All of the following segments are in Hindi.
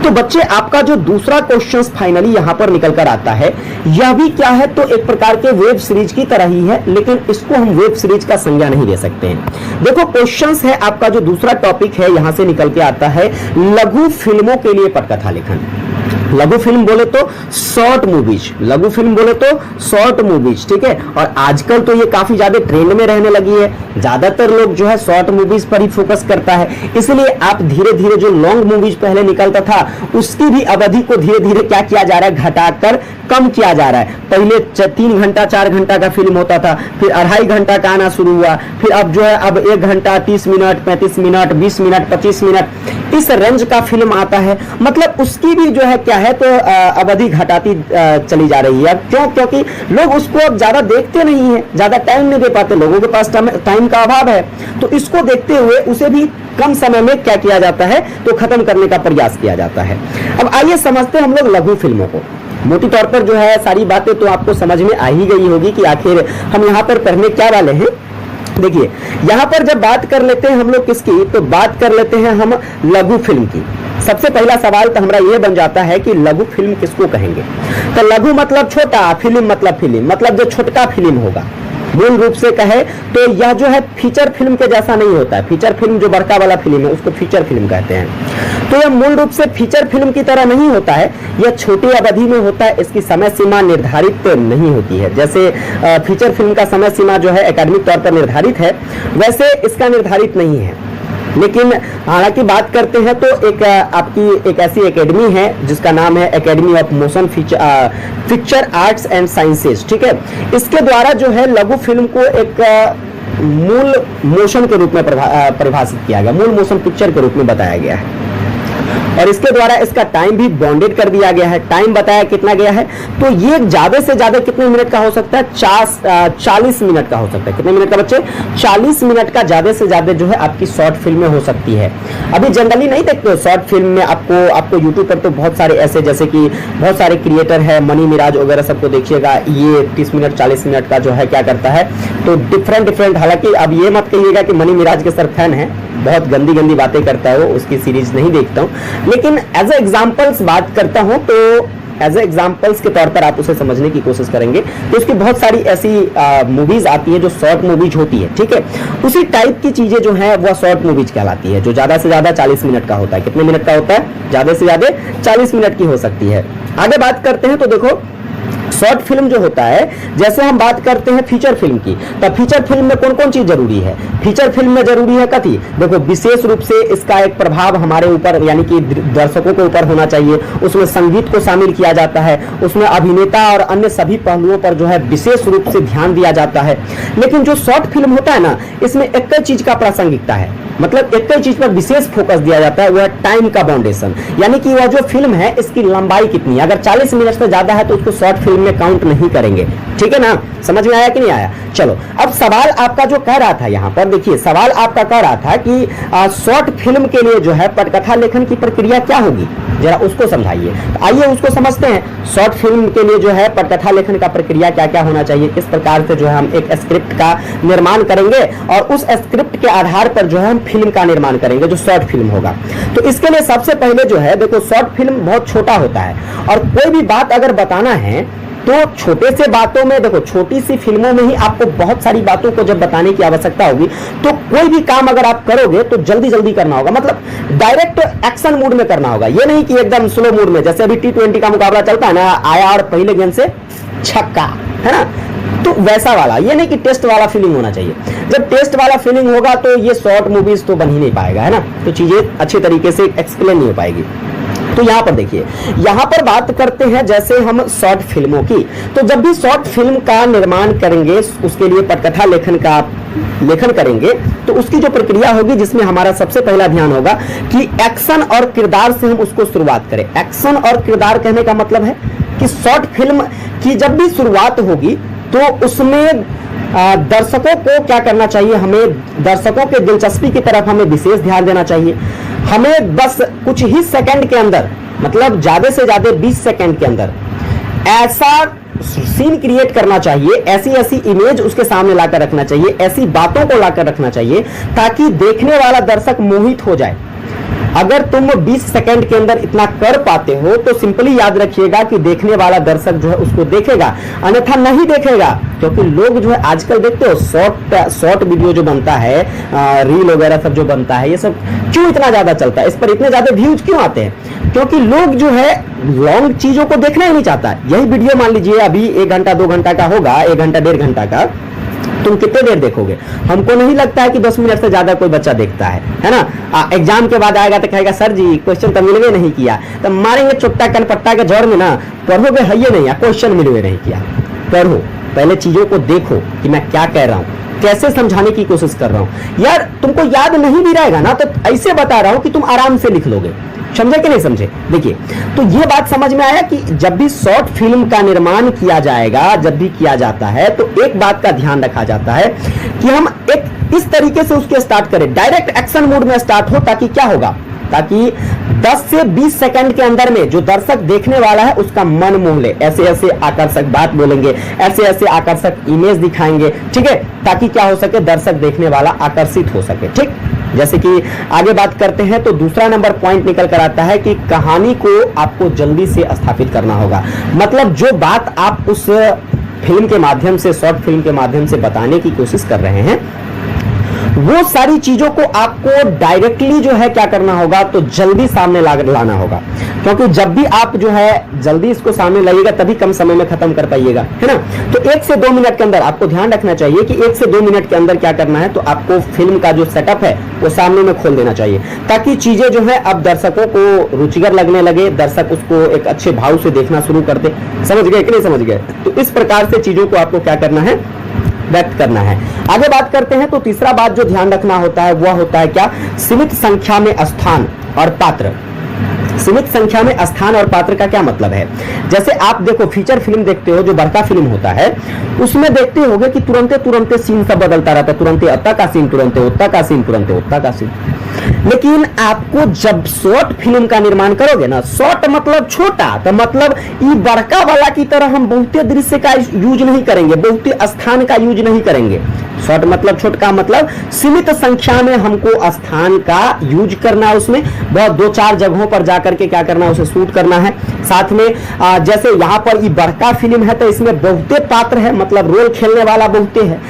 तो बच्चे आपका जो दूसरा क्वेश्चन फाइनली यहां पर निकल कर आता है, यह भी क्या है तो एक प्रकार के वेब सीरीज की तरह ही है, लेकिन इसको हम वेब सीरीज का संज्ञा नहीं दे सकते हैं। देखो क्वेश्चंस है आपका जो दूसरा टॉपिक है यहां से निकल के आता है लघु फिल्मों के लिए पटकथा लेखन। लघु फिल्म बोले तो शॉर्ट मूवीज, लघु फिल्म बोले तो शॉर्ट मूवीज, ठीक है। और आजकल तो ये काफी ज्यादा ट्रेंड में रहने लगी है, ज्यादातर लोग जो है शॉर्ट मूवीज पर ही फोकस करता है। इसलिए आप धीरे धीरे जो लॉन्ग मूवीज पहले निकलता था उसकी भी अवधि को धीरे धीरे क्या किया जा रहा है, घटाकर कम किया जा रहा है। पहले 3 घंटा 4 घंटा का फिल्म होता था, फिर 2.5 घंटा का आना शुरू हुआ, फिर अब जो है अब 1 घंटा 30 मिनट 35 मिनट 20 मिनट 25 मिनट इस रेंज का फिल्म आता है। मतलब उसकी भी जो है क्या है तो अवधि घटाती चली जा रही है। क्यों? क्योंकि लोग उसको अब ज्यादा देखते नहीं है, ज्यादा टाइम नहीं दे पाते, लोगों के पास टाइम का अभाव है। तो इसको देखते हुए उसे भी कम समय में क्या किया जाता है तो खत्म करने का प्रयास किया जाता है। अब आइए समझते हैं हम लोग लघु फिल्मों को। मोटी तौर पर जो है सारी बातें तो आपको समझ में आ ही गई होगी कि आखिर हम यहाँ पर पढ़ने क्या वाले हैं। देखिए यहाँ पर जब बात कर लेते हैं हम लोग किसकी, तो बात कर लेते हैं हम लघु फिल्म की। सबसे पहला सवाल तो हमारा यह बन जाता है कि लघु फिल्म किसको कहेंगे। तो लघु मतलब छोटा, फिल्म मतलब फिल्म, मतलब जो छोटा फिल्म होगा। मूल रूप से कहे तो यह जो है फीचर फिल्म के जैसा नहीं होता है। फीचर फिल्म जो बड़का वाला फिल्म है उसको फीचर फिल्म कहते हैं। तो यह मूल रूप से फीचर फिल्म की तरह नहीं होता है, यह छोटी अवधि में होता है। इसकी समय सीमा निर्धारित नहीं होती है। जैसे फीचर फिल्म का समय सीमा जो है एकेडमिक तौर पर निर्धारित है, वैसे इसका निर्धारित नहीं है। लेकिन हालांकि बात करते हैं तो आपकी एक ऐसी एकेडमी है जिसका नाम है academy of motion picture arts and sciences, ठीक है। इसके द्वारा जो है लघु फिल्म को एक मूल मोशन के रूप में परिभाषित किया गया, मूल मोशन पिक्चर के रूप में बताया गया है। और इसके द्वारा इसका टाइम भी बाउंडेड कर दिया गया है। टाइम बताया कितना गया है तो ये ज्यादा से ज्यादा कितने मिनट का हो सकता है, 40 मिनट का हो सकता है। कितने मिनट का बच्चे? 40 मिनट का ज्यादा से ज्यादा जो है आपकी शॉर्ट फिल्म में हो सकती है। अभी जनरली नहीं देखते हो शॉर्ट फिल्म में, आपको यूट्यूब पर तो बहुत सारे ऐसे जैसे कि बहुत सारे क्रिएटर है, मनी मिराज वगैरह सबको देखिएगा, ये 30 मिनट 40 मिनट का जो है क्या करता है तो डिफरेंट। हालांकि अब ये मत कहिएगा कि मनी मिराज के सर फैन है, बहुत गंदी गंदी बातें करता है वो, उसकी सीरीज नहीं देखता हूँ, लेकिन एज ए एग्जाम्पल्स बात करता हूं तो एज ए एग्जाम्पल्स के तौर पर आप उसे समझने की कोशिश करेंगे तो उसकी बहुत सारी ऐसी मूवीज आती है जो शॉर्ट मूवीज होती है, ठीक है। उसी टाइप की चीजें जो है वह शॉर्ट मूवीज कहलाती है, जो ज्यादा से ज्यादा 40 मिनट का होता है। कितने मिनट का होता है? ज्यादा से ज्यादा 40 मिनट की हो सकती है। आगे बात करते हैं तो देखो शॉर्ट फिल्म जो होता है, जैसे हम बात करते हैं फीचर फिल्म की, तो फीचर फिल्म में कौन कौन चीज जरूरी है? फीचर फिल्म में जरूरी है कथी? देखो विशेष रूप से इसका एक प्रभाव हमारे ऊपर यानी कि दर्शकों के ऊपर होना चाहिए। उसमें संगीत को शामिल किया जाता है, उसमें अभिनेता और अन्य सभी पहलुओं पर जो है विशेष रूप से ध्यान दिया जाता है। लेकिन जो शॉर्ट फिल्म होता है ना, इसमें एक ही चीज का प्रासंगिकता है, मतलब एक ही चीज पर विशेष फोकस दिया जाता है, वह टाइम का बाउंडेशन, यानी कि वह जो फिल्म है इसकी लंबाई कितनी है। अगर 40 मिनट से ज्यादा है तो उसको शॉर्ट फिल्म में काउंट नहीं करेंगे, ठीक है ना। समझ में आया कि नहीं आया? चलो अब सवाल आपका जो कह रहा था यहाँ पर, देखिए सवाल आपका कह रहा था कि शॉर्ट फिल्म के लिए जो है पटकथा लेखन की प्रक्रिया क्या होगी, जरा उसको समझाइए। आइए उसको समझते हैं। शॉर्ट फिल्म के लिए जो है पटकथा लेखन का प्रक्रिया क्या क्या होना चाहिए, किस प्रकार से जो है हम एक स्क्रिप्ट का निर्माण करेंगे और उस स्क्रिप्ट के आधार पर जो है हम फिल्म का निर्माण करेंगे जो शॉर्ट फिल्म होगा। तो इसके लिए सबसे पहले जो है देखो शॉर्ट फिल्म बहुत छोटा होता है और कोई भी बात अगर बताना है तो छोटे से बातों में, देखो छोटी सी फिल्मों में ही आपको बहुत सारी बातों को जब बताने की आवश्यकता होगी तो कोई भी काम अगर आप करोगे तो जल्दी जल्दी करना होगा, मतलब डायरेक्ट एक्शन मूड में करना होगा। ये नहीं कि एकदम स्लो मूड में, जैसे अभी T20 का मुकाबला चलता है ना, आया और पहले गेंद से छक्का, है ना, तो वैसा वाला, ये नहीं कि टेस्ट वाला फीलिंग होना चाहिए। जब टेस्ट वाला फीलिंग होगा तो ये शॉर्ट मूवीज तो बन ही नहीं पाएगा, है ना, तो चीजें अच्छे तरीके से एक्सप्लेन नहीं हो पाएगी। तो यहाँ पर देखिए, यहाँ पर बात करते हैं जैसे हम शॉर्ट फिल्मों की, तो जब भी शॉर्ट फिल्म का निर्माण करेंगे उसके लिए पटकथा लेखन करेंगे तो उसकी जो प्रक्रिया होगी जिसमें हमारा सबसे पहला ध्यान होगा कि एक्शन और किरदार से हम उसको शुरुआत करें। एक्शन और किरदार कहने का मतलब है कि शॉर्ट फिल्म की जब भी शुरुआत होगी तो उसमें दर्शकों को क्या करना चाहिए, हमें दर्शकों के दिलचस्पी की तरफ हमें विशेष ध्यान देना चाहिए। हमें बस कुछ ही सेकंड के अंदर, मतलब ज्यादा से ज्यादा 20 सेकंड के अंदर ऐसा सीन क्रिएट करना चाहिए, ऐसी इमेज उसके सामने लाकर रखना चाहिए, ऐसी बातों को लाकर रखना चाहिए ताकि देखने वाला दर्शक मोहित हो जाए। अगर तुम 20 सेकंड के अंदर इतना कर पाते हो तो सिंपली याद रखिएगा कि देखने वाला दर्शक जो है उसको देखेगा, अन्यथा नहीं देखेगा। क्योंकि लोग जो है आजकल देखते हो शॉर्ट वीडियो जो बनता है, रील वगैरह सब जो बनता है, ये सब क्यों इतना ज्यादा चलता है, इस पर इतने ज्यादा व्यूज क्यों आते हैं? क्योंकि लोग जो है लॉन्ग चीजों को देखना ही नहीं चाहता। यही वीडियो मान लीजिए अभी 1 घंटा 2 घंटा का होगा, 1 घंटा 1.5 घंटा का, तुम कितने देर देखोगे? हमको नहीं लगता है कि 10 मिनट से ज्यादा कोई बच्चा देखता है ना। एग्जाम के बाद आएगा तो कहेगा सर जी क्वेश्चन तो मिलवे नहीं किया, तो मारेंगे चुट्टा कनपट्टा के जोर में ना, पढ़ोगे है ये नहीं, क्वेश्चन मिलवे नहीं किया। पढ़ो, पहले चीजों को देखो कि मैं क्या कह रहा हूं, कैसे समझाने की कोशिश कर रहा हूं। यार तुमको याद नहीं भी रहेगा ना, तो ऐसे बता रहा हूं कि तुम आराम से लिख लोगे। समझे कि नहीं समझे? देखिए, तो ये बात समझ में आया कि जब भी शॉर्ट फिल्म का निर्माण किया जाएगा, जब भी किया जाता है, तो एक बात का ध्यान रखा जाता है कि हम एक इस तरीके से उसके स्टार्ट करें, डायरेक्ट एक्शन मोड में स्टार्ट हो, ताकि क्या होगा, ताकि 10 से 20 सेकंड के अंदर में जो दर्शक देखने वाला है उसका मन मोह ले। ऐसे ऐसे आकर्षक बात बोलेंगे, ऐसे ऐसे आकर्षक इमेज दिखाएंगे, ठीक है, ताकि क्या हो सके, दर्शक देखने वाला आकर्षित हो सके। ठीक, जैसे कि आगे बात करते हैं तो दूसरा नंबर पॉइंट निकल कर आता है कि कहानी को आपको जल्दी से स्थापित करना होगा। मतलब जो बात आप उस फिल्म के माध्यम से, शॉर्ट फिल्म के माध्यम से बताने की कोशिश कर रहे हैं, वो सारी चीजों को आपको डायरेक्टली जो है क्या करना होगा, तो जल्दी सामने लाना होगा। क्योंकि जब भी आप जो है जल्दी इसको सामने लाइएगा तभी कम समय में खत्म कर पाइएगा, है ना। तो 1 से 2 मिनट के अंदर आपको ध्यान रखना चाहिए कि 1 से 2 मिनट के अंदर क्या करना है, तो आपको फिल्म का जो सेटअप है वो सामने में खोल देना चाहिए, ताकि चीजें जो है अब दर्शकों को रुचिकर लगने लगे, दर्शक उसको एक अच्छे भाव से देखना शुरू कर दे। समझ गए कि नहीं समझ गए? तो इस प्रकार से चीजों को आपको क्या करना है, व्यक्त करना है। आगे बात करते हैं तो तीसरा बात जो ध्यान रखना होता है वह होता है क्या, सीमित संख्या में स्थान और पात्र। सीमित संख्या में स्थान और पात्र का क्या मतलब है? जैसे आप देखो फीचर फिल्म देखते हो, जो बड़का फिल्म होता है उसमें देखते होगे कि तुरंते सीन सब बदलता रहता है, तुरंते अत्ता का सीन, तुरंते उत्ता का सीन, तुरंते उत्ता का सीन। लेकिन आपको जब शॉर्ट फिल्म का निर्माण करोगे ना, शॉर्ट मतलब छोटा, तो मतलब ये बड़का वाला की तरह हम बहुते दृश्य का यूज नहीं करेंगे, बहुते स्थान का यूज नहीं करेंगे। शॉर्ट मतलब छोटा, मतलब सीमित संख्या में हमको स्थान का यूज करना है, उसमें बहुत 2-4 जगहों पर जाकर के क्या करना है, उसे शूट करना है। साथ में जैसे यहाँ पर ये बड़का फिल्म है तो इसमें बहुते पात्र है, मतलब रोल खेलने वाला बहुते है।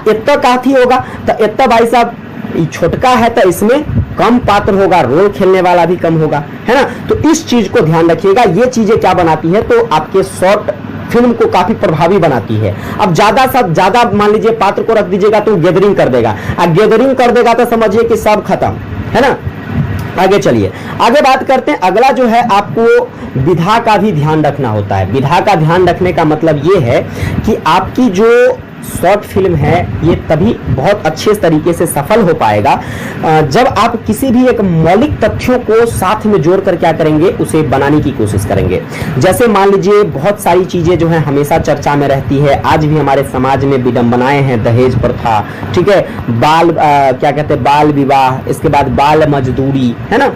इतना काफी होगा तो इतना भाई साहब ये छोटका है तो इसमें कम पात्र होगा, रोल खेलने वाला भी कम होगा, है ना। तो इस चीज को ध्यान रखिएगा। ये चीजें क्या बनाती है, तो आपके शॉर्ट फिल्म को काफी प्रभावी बनाती है। अब ज्यादा मान लीजिए पात्र को रख दीजिएगा तो गैदरिंग कर देगा, गैदरिंग कर देगा तो समझिए कि सब खत्म, है ना। आगे चलिए, आगे बात करते हैं। अगला जो है आपको विधा का भी ध्यान रखना होता है। विधा का ध्यान रखने का मतलब ये है कि आपकी जो शॉर्ट फिल्म है ये तभी बहुत अच्छे तरीके से सफल हो पाएगा जब आप किसी भी एक मौलिक तथ्यों को साथ में जोड़कर क्या करेंगे, उसे बनाने की कोशिश करेंगे। जैसे मान लीजिए बहुत सारी चीजें जो है हमेशा चर्चा में रहती है, आज भी हमारे समाज में विडंबनाएं हैं, दहेज प्रथा, ठीक है, क्या कहते हैं, बाल विवाह, इसके बाद बाल मजदूरी, है ना।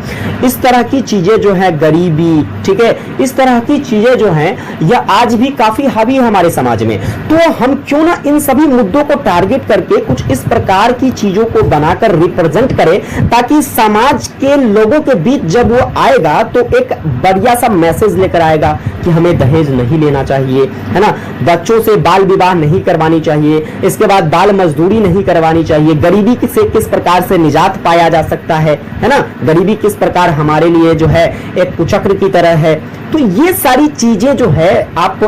इस तरह की चीजें जो है, गरीबी, ठीक है, इस तरह की चीजें जो है यह आज भी काफी हावी है हमारे समाज में। तो हम क्यों ना इन सभी मुद्दों को टारगेट करके कुछ इस प्रकार की चीजों को बनाकर रिप्रेजेंट करें, ताकि समाज के लोगों के बीच जब वो आएगा तो एक बढ़िया सा मैसेज लेकर आएगा कि हमें दहेज नहीं लेना चाहिए, है ना, बच्चों से बाल विवाह नहीं करवानी चाहिए, इसके बाद बाल मजदूरी नहीं करवानी चाहिए, गरीबी से किस प्रकार से निजात पाया जा सकता है ना, गरीबी किस प्रकार हमारे लिए जो है एक कुचक्र की तरह है। तो ये सारी चीजें जो है आप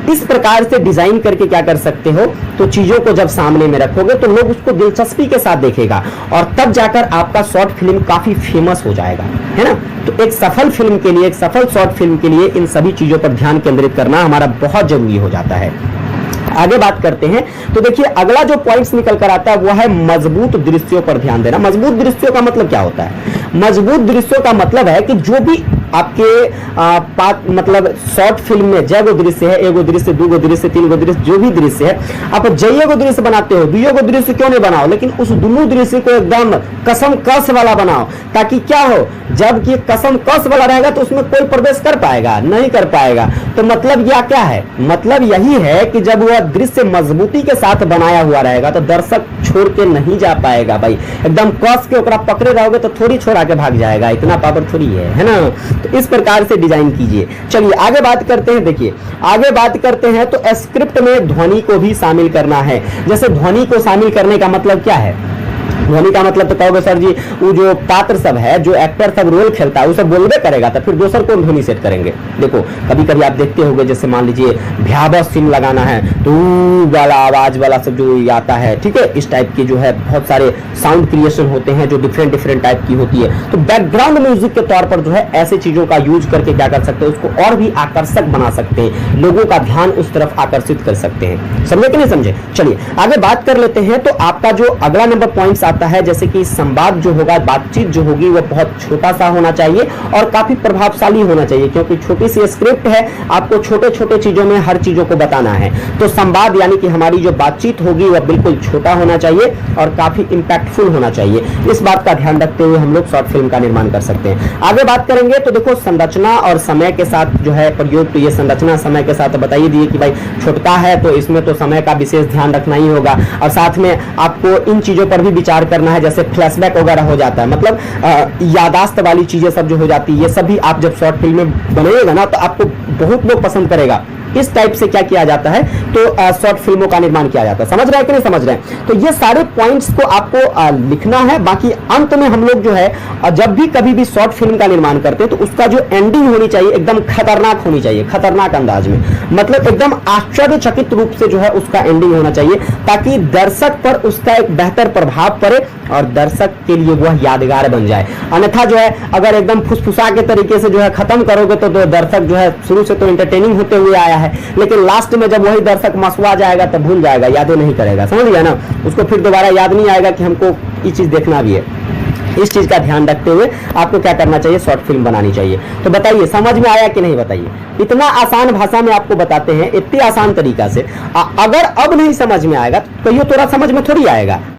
इस प्रकार से डिजाइन करके क्या कर सकते हो, तो चीजों को जब सामने में रखोगे तो लोग उसको दिलचस्पी के साथ देखेगा और तब जाकर आपका शॉर्ट फिल्म काफी फेमस हो जाएगा, है ना। तो एक सफल फिल्म के लिए, एक सफल शॉर्ट फिल्म के लिए इन सभी चीजों पर ध्यान केंद्रित करना हमारा बहुत जरूरी हो जाता है। आगे बात करते हैं तो देखिए अगला जो पॉइंट्स निकल कर आता है वो है मजबूत दृश्यों पर ध्यान देना। मजबूत दृश्यों का मतलब क्या होता है? मजबूत दृश्यों का मतलब है कि जो भी आपके मतलब शॉर्ट फिल्म में जय गो दृश्य है, एगो दृश्य, दूगो दृश्य, तीन गो दृश्य, जो भी दृश्य है, आप जय गो दृश्य बनाते हो, दुइयो गो दृश्य क्यों नहीं बनाओ, लेकिन उस दोनों दृश्य को एकदम कसम कस वाला बनाओ, ताकि क्या हो, जबकि कसम कस वाला रहेगा तो उसमें कोई प्रवेश कर पाएगा, नहीं कर पाएगा। तो मतलब यह क्या है, मतलब यही है कि जब वह दृश्य मजबूती के साथ बनाया हुआ रहेगा तो दर्शक छोड़ के नहीं जा पाएगा भाई, एकदम कस के ओकरा पकड़े रहोगे तो थोड़ी छोड़ा के भाग जाएगा, इतना पावर थोड़ी है ना। तो इस प्रकार से डिजाइन कीजिए। चलिए आगे बात करते हैं। देखिए आगे बात करते हैं तो स्क्रिप्ट में ध्वनि को भी शामिल करना है। जैसे ध्वनि को शामिल करने का मतलब क्या है, ध्वनि का मतलब तो कहोगे सर जी वो जो पात्र सब है, जो एक्टर सब रोल खेलता है वो सब बोलबे करेगा, तो फिर दूसर कौन ध्वनि सेट करेंगे। देखो कभी कभी आप देखते होंगे, जैसे मान लीजिए भयावह सीन लगाना है तो वाला आवाज वाला सब जो आता है, ठीक है, इस टाइप के जो है बहुत सारे साउंड क्रिएशन होते हैं जो डिफरेंट टाइप की होती है। तो बैकग्राउंड म्यूजिक के तौर पर जो है ऐसे चीजों का यूज करके क्या कर सकते हैं, उसको और भी आकर्षक बना सकते हैं, लोगों का ध्यान उस तरफ आकर्षित कर सकते हैं। समझे कि नहीं समझे। चलिए आगे बात कर लेते हैं। तो आपका जो अगला नंबर पॉइंट्स आता है, जैसे कि संवाद जो होगा, बातचीत जो होगी वो बहुत छोटा सा होना चाहिए और काफी प्रभावशाली होना चाहिए, क्योंकि छोटी सी स्क्रिप्ट है, आपको छोटे छोटे चीजों में हर चीजों को बताना है। तो संवाद यानी कि हमारी जो बातचीत होगी वह बिल्कुल छोटा होना चाहिए और काफी इंपैक्टफुल होना चाहिए। इस बात का ध्यान रखते हुए हम लोग शॉर्ट फिल्म का निर्माण कर सकते हैं। आगे बात करेंगे तो देखो संरचना और समय के साथ जो है प्रयोग, तो ये संरचना समय के साथ बताइए दिए कि भाई छोटा है तो इसमें तो समय का विशेष ध्यान रखना ही होगा, और साथ में आपको इन चीजों पर भी विचार करना है, जैसे फ्लैशबैक वगैरह हो जाता है, मतलब यादाश्त वाली चीजें सब जो हो जाती है, ये सभी आप जब शॉर्ट फिल्म में बनाइएगा ना तो आपको बहुत लोग पसंद करेगा। इस टाइप से क्या किया जाता है, तो शॉर्ट फिल्मों का निर्माण किया जाता है। समझ रहे हैं कि नहीं समझ रहे हैं। तो ये सारे पॉइंट्स को आपको लिखना है। बाकी अंत में हम लोग जो है जब भी कभी भी शॉर्ट फिल्म का निर्माण करते हैं तो उसका जो एंडिंग होनी चाहिए एकदम खतरनाक होनी चाहिए, खतरनाक अंदाज में, मतलब एकदम आश्चर्यचकित रूप से जो है उसका एंडिंग होना चाहिए, ताकि दर्शक पर उसका एक बेहतर प्रभाव पड़े और दर्शक के लिए वह यादगार बन जाए। अन्यथा जो है अगर एकदम फुसफुसा के तरीके से जो है खत्म करोगे तो दर्शक जो है शुरू से तो एंटरटेनिंग होते हुए आया है, लेकिन लास्ट में जब वही दर्शक मसवा जाएगा तब भूल जाएगा, यादें नहीं करेगा। समझ गया ना, उसको फिर दोबारा याद नहीं आएगा कि हमको ये चीज देखना भी है। इस चीज का ध्यान रखते हुए आपको क्या करना चाहिए, शॉर्ट फिल्म बनानी चाहिए। तो बताइए समझ में आया कि नहीं, बताइए। इतना आसान भाषा में आपको बताते हैं, इतनी आसान तरीका से। अगर अब नहीं समझ में आएगा तो कहियो तोरा समझ में थोड़ी आएगा।